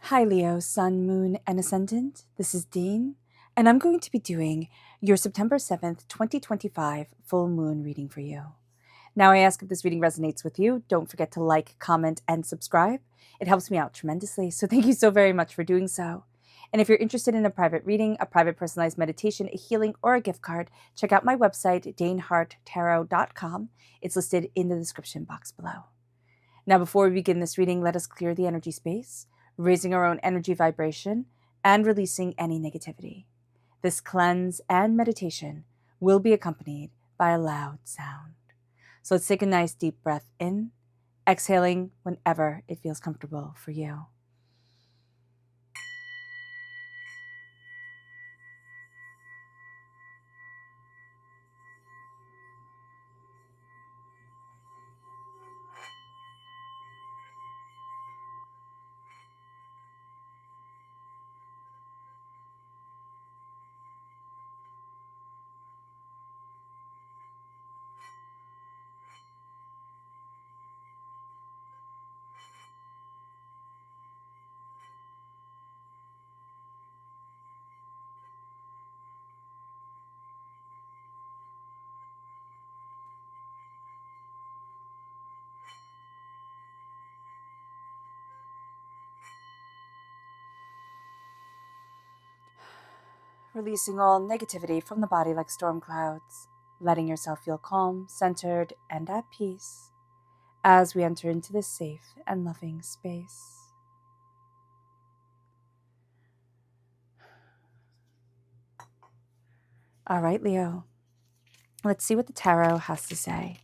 Hi Leo, Sun, Moon, and Ascendant. This is Dean, and I'm going to be doing your September 7th, 2025 full moon reading for you. Now, I ask if this reading resonates with you. Don't forget to like, comment, and subscribe. It helps me out tremendously, so thank you so very much for doing so. And if you're interested in a private reading, a private personalized meditation, a healing, or a gift card, check out my website, daneharttarot.com. It's listed in the description box below. Now, before we begin this reading, let us clear the energy space, raising our own energy vibration and releasing any negativity. This cleanse and meditation will be accompanied by a loud sound. So let's take a nice deep breath in, exhaling whenever it feels comfortable for you. Releasing all negativity from the body like storm clouds, letting yourself feel calm, centered, and at peace as we enter into this safe and loving space. All right, Leo, let's see what the tarot has to say.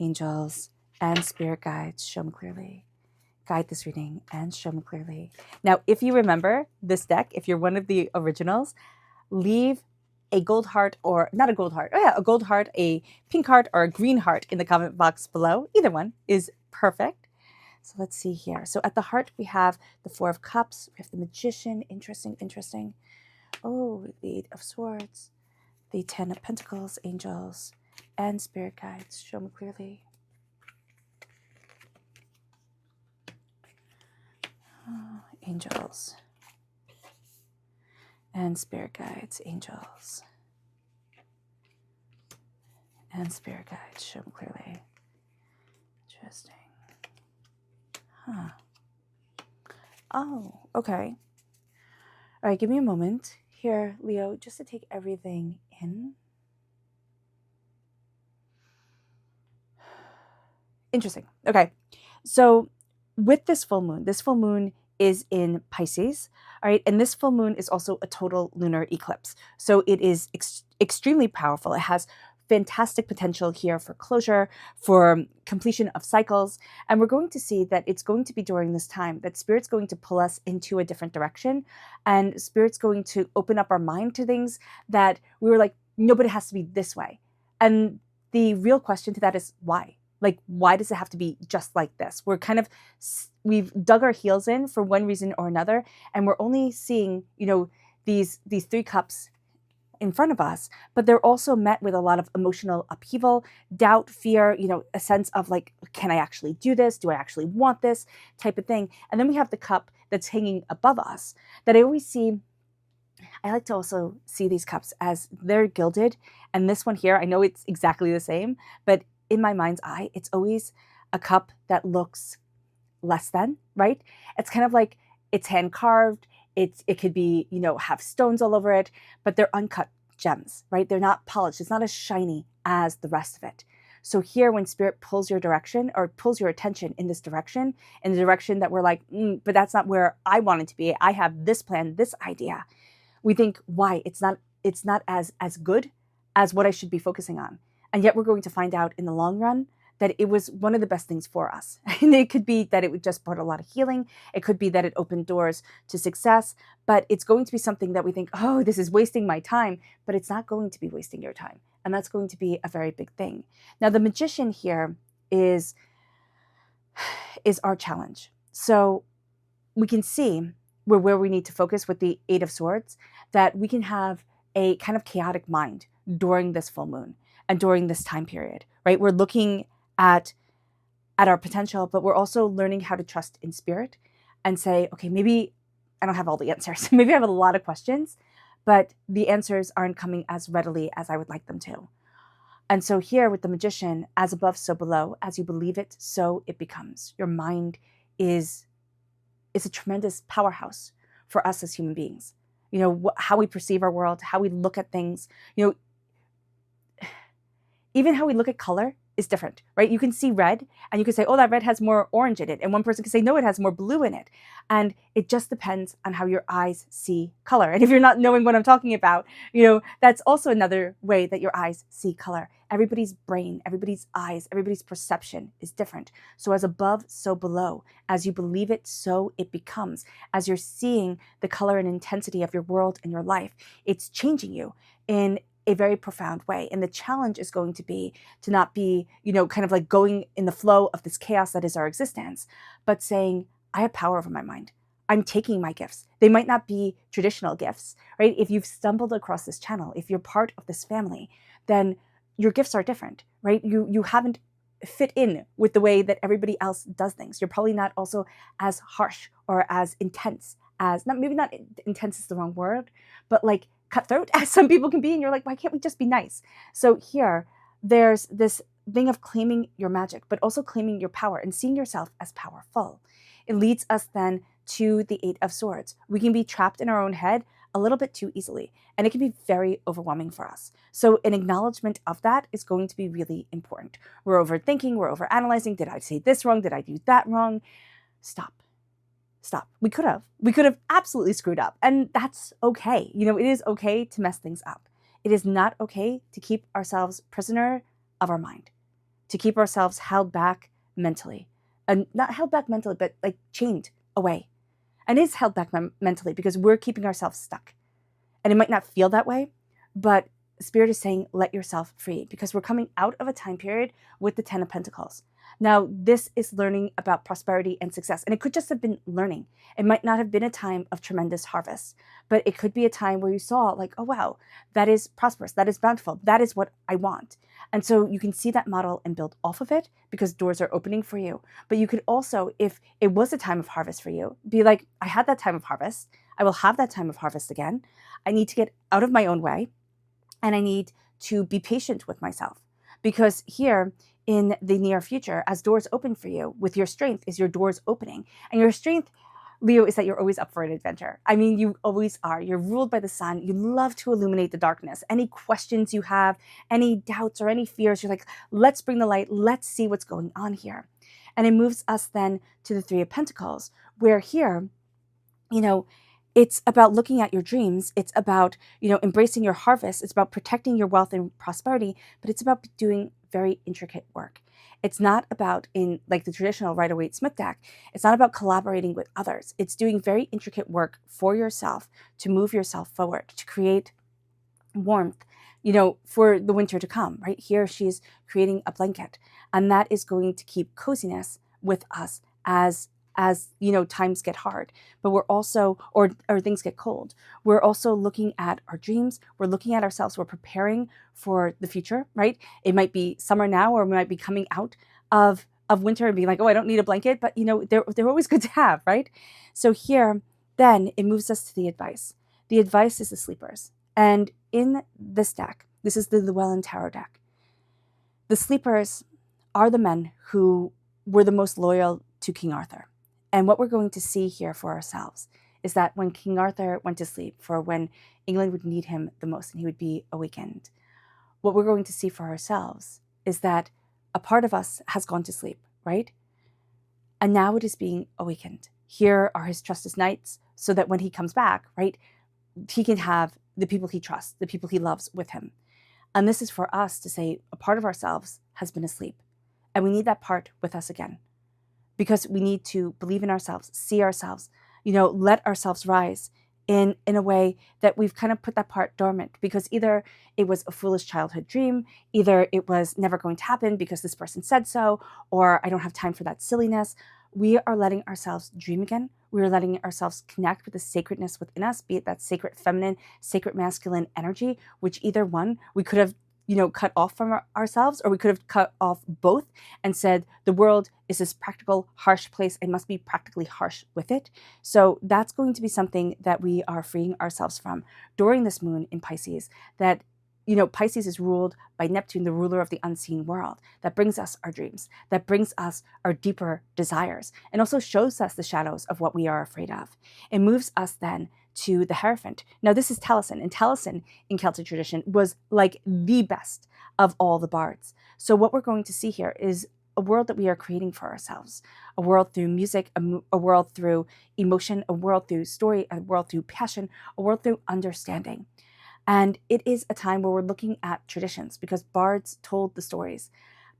Angels and spirit guides, show me clearly. Guide this reading and show me clearly. Now, if you remember this deck, if you're one of the originals, leave a gold heart, or not a gold heart, a gold heart, a pink heart, or a green heart in the comment box below. Either one is perfect. So let's see here. So at the heart, we have the Four of Cups. We have the Magician. Interesting. Oh, the Eight of Swords, the Ten of Pentacles, angels, and spirit guides. Show me clearly. Oh, angels and spirit guides, angels and spirit guides. Show me clearly. Interesting. Huh. Oh, okay. All right, give me a moment here, Leo, just to take everything in. Interesting. Okay. So with this full moon is in Pisces, all right? And this full moon is also a total lunar eclipse. So it is extremely powerful. It has fantastic potential here for closure, for completion of cycles. And we're going to see that it's going to be during this time that Spirit's going to pull us into a different direction. And Spirit's going to open up our mind to things that we were like, no, but it has to be this way. And the real question to that is why? Like, why does it have to be just like this? We've dug our heels in for one reason or another, and we're only seeing, these three cups in front of us, but they're also met with a lot of emotional upheaval, doubt, fear, a sense of like, can I actually do this? Do I actually want this type of thing? And then we have the cup that's hanging above us that I like to also see these cups as they're gilded. And this one here, I know it's exactly the same, but in my mind's eye, it's always a cup that looks less than, right? It's kind of like it's hand carved. It could be, have stones all over it, but they're uncut gems, right? They're not polished. It's not as shiny as the rest of it. So here, when Spirit pulls your direction or pulls your attention in this direction, in the direction that we're like, but that's not where I want it to be. I have this plan, this idea. We think, why? It's not as good as what I should be focusing on. And yet we're going to find out in the long run that it was one of the best things for us. And it could be that it would just brought a lot of healing. It could be that it opened doors to success, but it's going to be something that we think, oh, this is wasting my time, but it's not going to be wasting your time. And that's going to be a very big thing. Now, the Magician here is our challenge. So we can see where we need to focus with the Eight of Swords, that we can have a kind of chaotic mind during this full moon and during this time period, right? We're looking at our potential, but we're also learning how to trust in Spirit and say, okay, maybe I don't have all the answers. Maybe I have a lot of questions, but the answers aren't coming as readily as I would like them to. And so here with the Magician, as above, so below, as you believe it, so it becomes. Your mind is a tremendous powerhouse for us as human beings. You know, how we perceive our world, how we look at things, you know, even how we look at color is different, right? You can see red and you can say, oh, that red has more orange in it. And one person can say, no, it has more blue in it. And it just depends on how your eyes see color. And if you're not knowing what I'm talking about, you know, that's also another way that your eyes see color. Everybody's brain, everybody's eyes, everybody's perception is different. So as above, so below. As you believe it, so it becomes. As you're seeing the color and intensity of your world and your life, it's changing you in a very profound way. And the challenge is going to be to not be, you know, kind of like going in the flow of this chaos that is our existence, but saying, I have power over my mind. I'm taking my gifts. They might not be traditional gifts, right? If you've stumbled across this channel, if you're part of this family, then your gifts are different, right? You haven't fit in with the way that everybody else does things. You're probably not also as harsh or as intense as, maybe not intense is the wrong word, but like cutthroat as some people can be. And you're like, why can't we just be nice? So here, there's this thing of claiming your magic, but also claiming your power and seeing yourself as powerful. It leads us then to the Eight of Swords. We can be trapped in our own head a little bit too easily, and it can be very overwhelming for us. So an acknowledgement of that is going to be really important. We're overthinking, we're overanalyzing. Did I say this wrong? Did I do that wrong? Stop. We could have absolutely screwed up, and that's okay. You know, it is okay to mess things up. It is not okay to keep ourselves prisoner of our mind, to keep ourselves held back mentally, and not held back mentally, but like chained away. And it's held back mentally because we're keeping ourselves stuck. And it might not feel that way, but Spirit is saying, let yourself free, because we're coming out of a time period with the Ten of Pentacles. Now, this is learning about prosperity and success. And it could just have been learning. It might not have been a time of tremendous harvest, but it could be a time where you saw like, oh, wow, that is prosperous. That is bountiful. That is what I want. And so you can see that model and build off of it because doors are opening for you. But you could also, if it was a time of harvest for you, be like, I had that time of harvest. I will have that time of harvest again. I need to get out of my own way. And I need to be patient with myself, because here in the near future, as doors open for you, with your strength is your doors opening. And your strength, Leo, is that you're always up for an adventure. I mean, you always are. You're ruled by the sun. You love to illuminate the darkness. Any questions you have, any doubts or any fears, you're like, let's bring the light. Let's see what's going on here. And it moves us then to the Three of Pentacles, where here, you know, it's about looking at your dreams. It's about, you know, embracing your harvest. It's about protecting your wealth and prosperity, but it's about doing very intricate work. It's not about, in like the traditional Rider-Waite-Smith deck, it's not about collaborating with others. It's doing very intricate work for yourself to move yourself forward, to create warmth, you know, for the winter to come, right? Here she's creating a blanket, and that is going to keep coziness with us as you know, times get hard, but we're also, or things get cold. We're also looking at our dreams. We're looking at ourselves. We're preparing for the future, right? It might be summer now, or we might be coming out of winter and being like, oh, I don't need a blanket, but you know, they're always good to have, right? So here, then it moves us to the advice. The advice is the sleepers. And in this deck, this is the Llewellyn Tarot deck. The sleepers are the men who were the most loyal to King Arthur. And what we're going to see here for ourselves is that when King Arthur went to sleep, for when England would need him the most and he would be awakened, what we're going to see for ourselves is that a part of us has gone to sleep, right? And now it is being awakened. Here are his trusted knights, so that when he comes back, right, he can have the people he trusts, the people he loves with him. And this is for us to say a part of ourselves has been asleep, and we need that part with us again. Because we need to believe in ourselves, see ourselves, you know, let ourselves rise in a way that we've kind of put that part dormant, because either it was a foolish childhood dream, either it was never going to happen because this person said so, or I don't have time for that silliness. We are letting ourselves dream again. We are letting ourselves connect with the sacredness within us, be it that sacred feminine, sacred masculine energy, which either one we could have cut off from ourselves, or we could have cut off both and said, the world is this practical, harsh place. I must be practically harsh with it. So that's going to be something that we are freeing ourselves from during this moon in Pisces. That, Pisces is ruled by Neptune, the ruler of the unseen world, that brings us our dreams, that brings us our deeper desires, and also shows us the shadows of what we are afraid of. It moves us then to the Hierophant. Now, this is Taliesin, and Taliesin in Celtic tradition was like the best of all the bards. So what we're going to see here is a world that we are creating for ourselves, a world through music, a world through emotion, a world through story, a world through passion, a world through understanding. And it is a time where we're looking at traditions, because bards told the stories,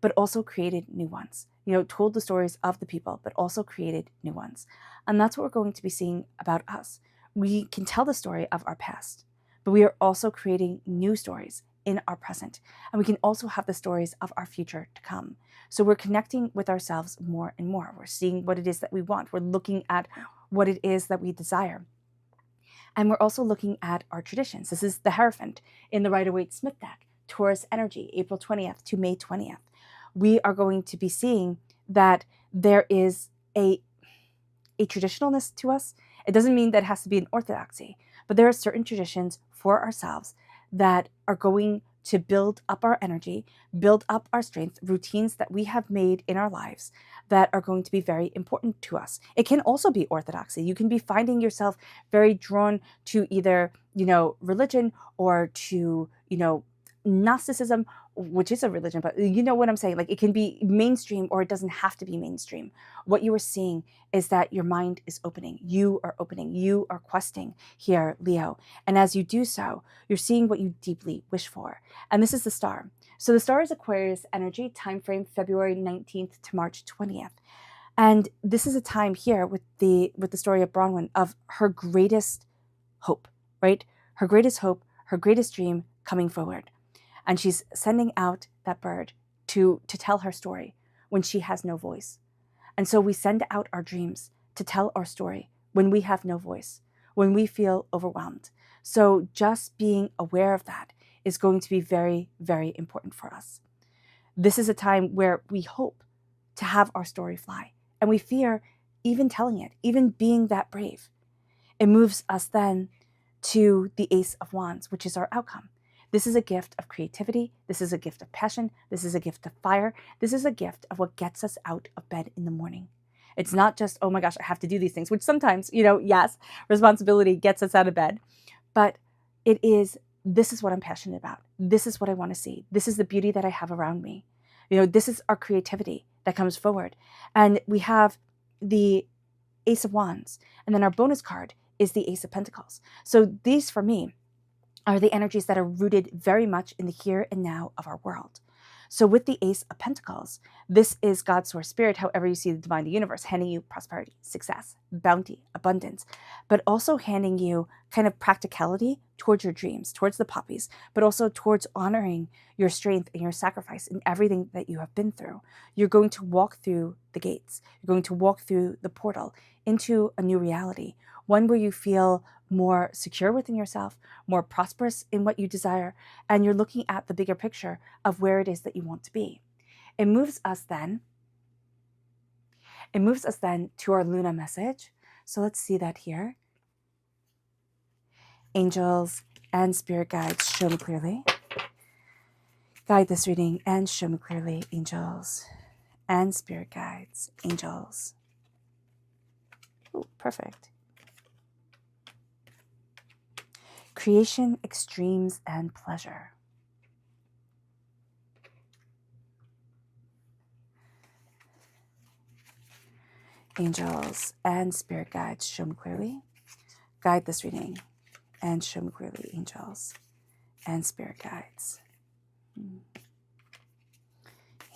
but also created new ones. Told the stories of the people, but also created new ones. And that's what we're going to be seeing about us. We can tell the story of our past, but we are also creating new stories in our present. And we can also have the stories of our future to come. So we're connecting with ourselves more and more. We're seeing what it is that we want. We're looking at what it is that we desire. And we're also looking at our traditions. This is the Hierophant in the Rider-Waite-Smith deck, Taurus energy, April 20th to May 20th. We are going to be seeing that there is a traditionalness to us. It doesn't mean that it has to be an orthodoxy, but there are certain traditions for ourselves that are going to build up our energy, build up our strength, routines that we have made in our lives that are going to be very important to us. It can also be orthodoxy. You can be finding yourself very drawn to either, religion, or to, Gnosticism, which is a religion, but you know what I'm saying? Like, it can be mainstream, or it doesn't have to be mainstream. What you are seeing is that your mind is opening. You are opening. You are questing here, Leo. And as you do so, you're seeing what you deeply wish for. And this is the star. So the star is Aquarius energy, time frame February 19th to March 20th. And this is a time here with the story of Bronwyn of her greatest hope, right? Her greatest hope, her greatest dream coming forward. And she's sending out that bird to tell her story when she has no voice. And so we send out our dreams to tell our story when we have no voice, when we feel overwhelmed. So just being aware of that is going to be very, very important for us. This is a time where we hope to have our story fly, and we fear even telling it, even being that brave. It moves us then to the Ace of Wands, which is our outcome. This is a gift of creativity. This is a gift of passion. This is a gift of fire. This is a gift of what gets us out of bed in the morning. It's not just, oh my gosh, I have to do these things, which sometimes, yes, responsibility gets us out of bed. But it is, this is what I'm passionate about. This is what I want to see. This is the beauty that I have around me. This is our creativity that comes forward. And we have the Ace of Wands. And then our bonus card is the Ace of Pentacles. So these, for me, are the energies that are rooted very much in the here and now of our world. So with the Ace of Pentacles, this is God's source spirit, however you see the divine, the universe, handing you prosperity, success, bounty, abundance, but also handing you kind of practicality towards your dreams, towards the poppies, but also towards honoring your strength and your sacrifice in everything that you have been through. You're going to walk through the gates. You're going to walk through the portal into a new reality, one where you feel more secure within yourself, more prosperous in what you desire, and you're looking at the bigger picture of where it is that you want to be. It moves us then to our Luna message. So let's see that here. Angels and spirit guides, show me clearly. Guide this reading and show me clearly, angels and spirit guides, angels. Ooh, perfect. Creation, extremes, and pleasure. Angels and spirit guides, show me clearly. Guide this reading and show me clearly, angels and spirit guides.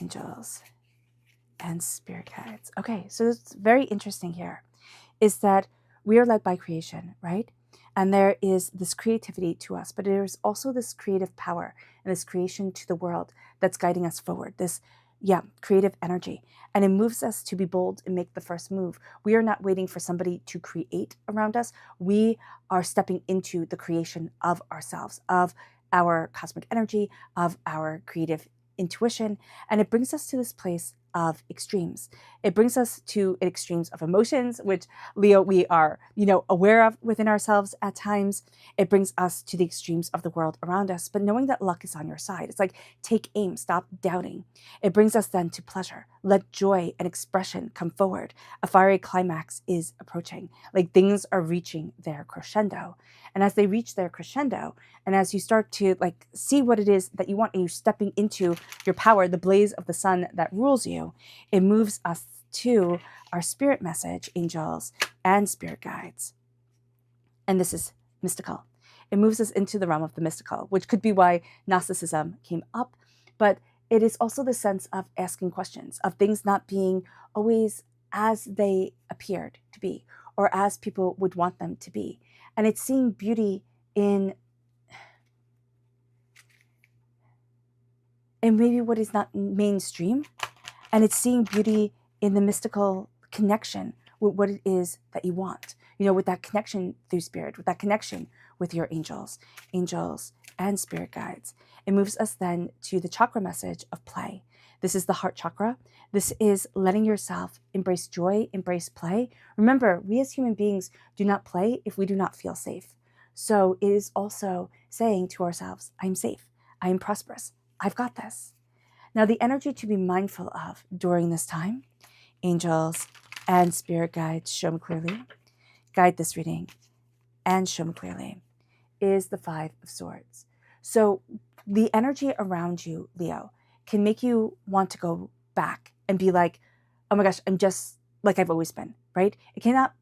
Angels and spirit guides. Okay, so it's very interesting here is that we are led by creation, right? And there is this creativity to us, but there's also this creative power and this creation to the world that's guiding us forward, this, creative energy. And it moves us to be bold and make the first move. We are not waiting for somebody to create around us. We are stepping into the creation of ourselves, of our cosmic energy, of our creative intuition, and it brings us to this place of extremes. It brings us to extremes of emotions, which Leo, we are, aware of within ourselves at times. It brings us to the extremes of the world around us, but knowing that luck is on your side. It's like, take aim, stop doubting. It brings us then to pleasure. Let joy and expression come forward. A fiery climax is approaching. Like, things are reaching their crescendo. And as they reach their crescendo, and as you start to see what it is that you want, and you're stepping into your power, the blaze of the sun that rules you, it moves us to our spirit message, angels and spirit guides. And this is mystical. It moves us into the realm of the mystical, which could be why Gnosticism came up, but it is also the sense of asking questions, of things not being always as they appeared to be, or as people would want them to be. And it's seeing beauty in maybe what is not mainstream, and it's seeing beauty in the mystical connection with what it is that you want, with that connection through spirit, with that connection with your angels and spirit guides. It moves us then to the chakra message of play. This is the heart chakra. This is letting yourself embrace joy, embrace play. Remember, we as human beings do not play if we do not feel safe. So it is also saying to ourselves, I'm safe, I am prosperous, I've got this. Now, the energy to be mindful of during this time, angels and spirit guides, show me clearly, guide this reading and show me clearly, is the Five of Swords. So the energy around you, Leo, can make you want to go back and be like, oh my gosh, I'm just like I've always been, right? It cannot,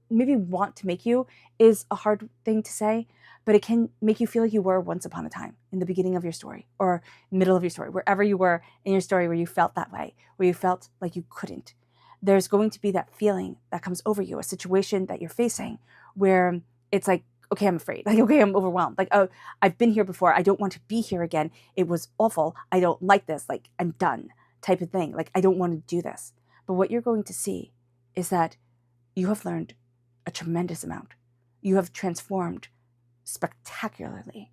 maybe want to make you is a hard thing to say, but it can make you feel like you were once upon a time in the beginning of your story or middle of your story, wherever you were in your story where you felt that way, where you felt like you couldn't. There's going to be that feeling that comes over you, a situation that you're facing where it's like, okay, I'm afraid. Like, okay, I'm overwhelmed. Like, oh, I've been here before. I don't want to be here again. It was awful. I don't like this. Like, I'm done type of thing. Like, I don't want to do this. But what you're going to see is that you have learned a tremendous amount. You have transformed spectacularly.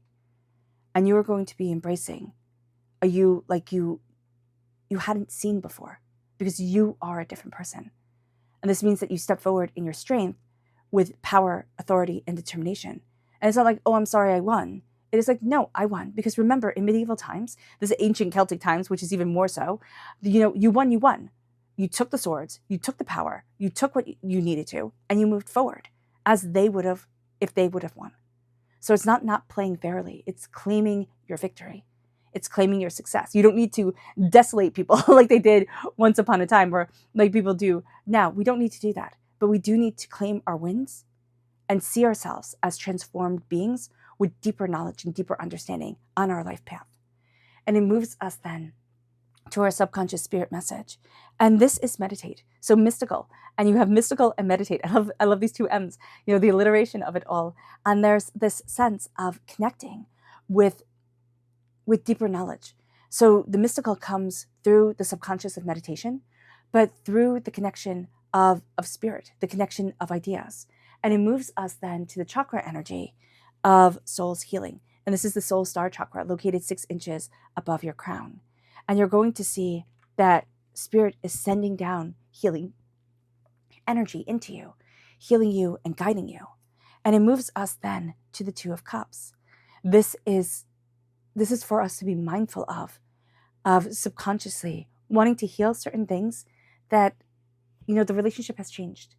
And you are going to be embracing a you like you hadn't seen before, because you are a different person. And this means that you step forward in your strength with power, authority, and determination. And it's not like, oh, I'm sorry I won. It is like, no, I won. Because remember, in medieval times, this is ancient Celtic times, which is even more so, you won, you won. You took the swords, you took the power, you took what you needed to, and you moved forward as they would have if they would have won. So it's not playing fairly. It's claiming your victory. It's claiming your success. You don't need to desolate people like they did once upon a time, or like people do now. We don't need to do that. But we do need to claim our wins and see ourselves as transformed beings with deeper knowledge and deeper understanding on our life path. And it moves us then to our subconscious spirit message. And this is meditate. So mystical. And you have mystical and meditate. I love these two M's, the alliteration of it all. And there's this sense of connecting with deeper knowledge. So the mystical comes through the subconscious of meditation, but through the connection of spirit, the connection of ideas. And it moves us then to the chakra energy of soul's healing. And this is the soul star chakra, located 6 inches above your crown. And you're going to see that spirit is sending down healing energy into you, healing you and guiding you. And it moves us then to the Two of Cups. This is for us to be mindful of subconsciously wanting to heal certain things that, the relationship has changed.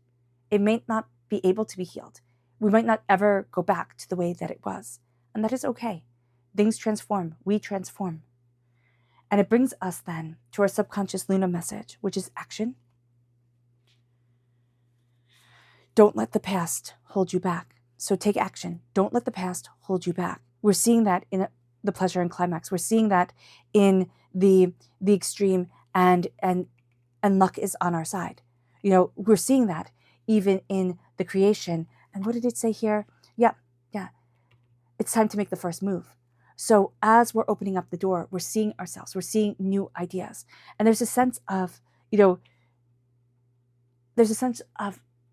It may not be able to be healed. We might not ever go back to the way that it was. And that is okay. Things transform. We transform. And it brings us then to our subconscious Lunar message, which is action. Don't let the past hold you back. So take action. Don't let the past hold you back. We're seeing that in the pleasure and climax. We're seeing that in the extreme, and luck is on our side. We're seeing that even in the creation. And what did it say here? Yeah. It's time to make the first move. So as we're opening up the door, we're seeing ourselves, we're seeing new ideas. And there's a sense of, of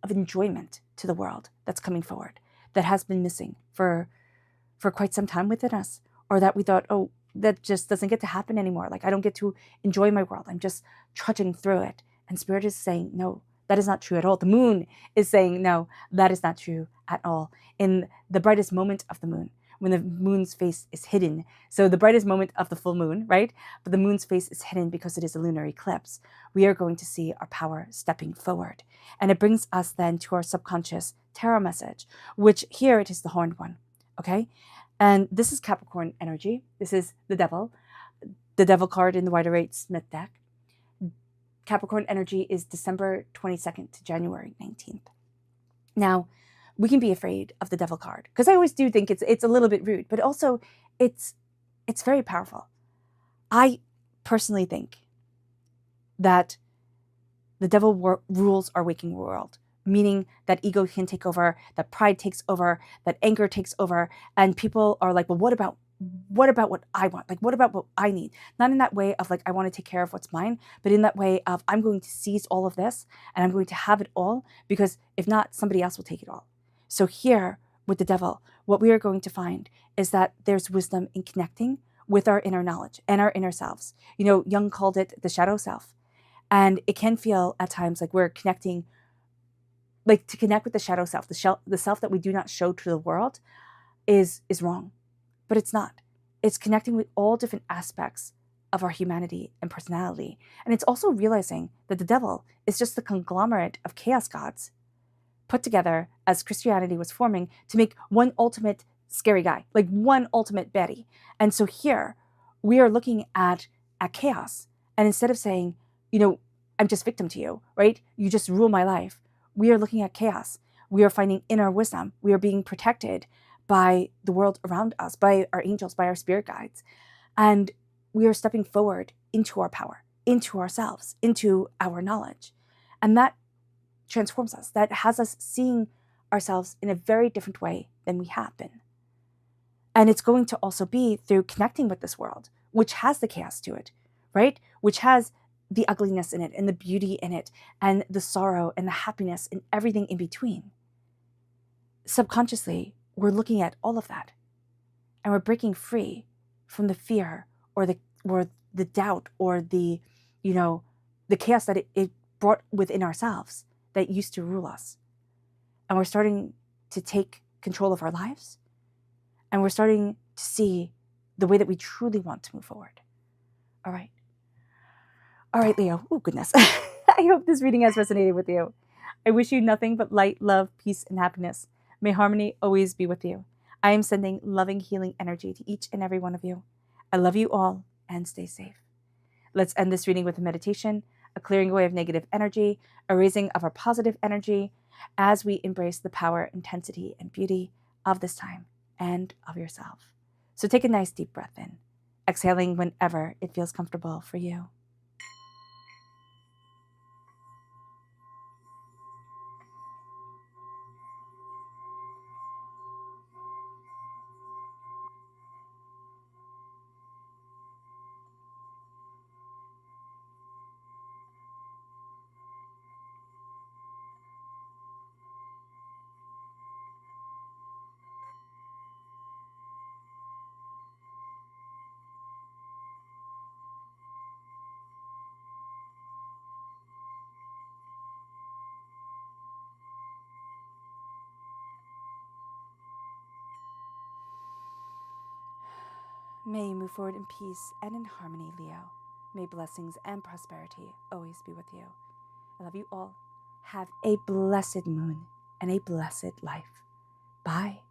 enjoyment to the world that's coming forward, that has been missing for quite some time within us, or that we thought, oh, that just doesn't get to happen anymore. Like, I don't get to enjoy my world. I'm just trudging through it. And Spirit is saying, no, that is not true at all. The moon is saying, no, that is not true at all. In the brightest moment of the moon, when the moon's face is hidden. So the brightest moment of the full moon, right? But the moon's face is hidden because it is a lunar eclipse. We are going to see our power stepping forward. And it brings us then to our subconscious tarot message, which here it is the horned one, okay? And this is Capricorn energy. This is the devil card in the Rider-Waite-Smith deck. Capricorn energy is December 22nd to January 19th. Now, we can be afraid of the devil card because I always do think it's a little bit rude, but also it's very powerful. I personally think that the devil rules our waking world, meaning that ego can take over, that pride takes over, that anger takes over, and people are like, well, what about what I want? Like, what about what I need? Not in that way of like, I want to take care of what's mine, but in that way of I'm going to seize all of this and I'm going to have it all, because if not, somebody else will take it all. So here with the devil, what we are going to find is that there's wisdom in connecting with our inner knowledge and our inner selves. You know, Jung called it the shadow self. And it can feel at times like we're connecting, like to connect with the shadow self, the self that we do not show to the world is wrong. But it's not. It's connecting with all different aspects of our humanity and personality. And it's also realizing that the devil is just the conglomerate of chaos gods put together as Christianity was forming to make one ultimate scary guy, like one ultimate baddie. And so here we are looking at chaos. And instead of saying, you know, I'm just victim to you, right? You just rule my life. We are looking at chaos. We are finding inner wisdom. We are being protected by the world around us, by our angels, by our spirit guides. And we are stepping forward into our power, into ourselves, into our knowledge. And that transforms us. That has us seeing ourselves in a very different way than we have been. And it's going to also be through connecting with this world, which has the chaos to it, right? Which has the ugliness in it and the beauty in it and the sorrow and the happiness and everything in between. Subconsciously, we're looking at all of that and we're breaking free from the fear or the doubt or the chaos that it brought within ourselves that used to rule us. And we're starting to take control of our lives. And we're starting to see the way that we truly want to move forward. All right. All right, Leo. Oh, goodness. I hope this reading has resonated with you. I wish you nothing but light, love, peace, and happiness. May harmony always be with you. I am sending loving, healing energy to each and every one of you. I love you all and stay safe. Let's end this reading with a meditation, a clearing away of negative energy, a raising of our positive energy as we embrace the power, intensity, and beauty of this time and of yourself. So take a nice deep breath in, exhaling whenever it feels comfortable for you. May you move forward in peace and in harmony, Leo. May blessings and prosperity always be with you. I love you all. Have a blessed moon and a blessed life. Bye.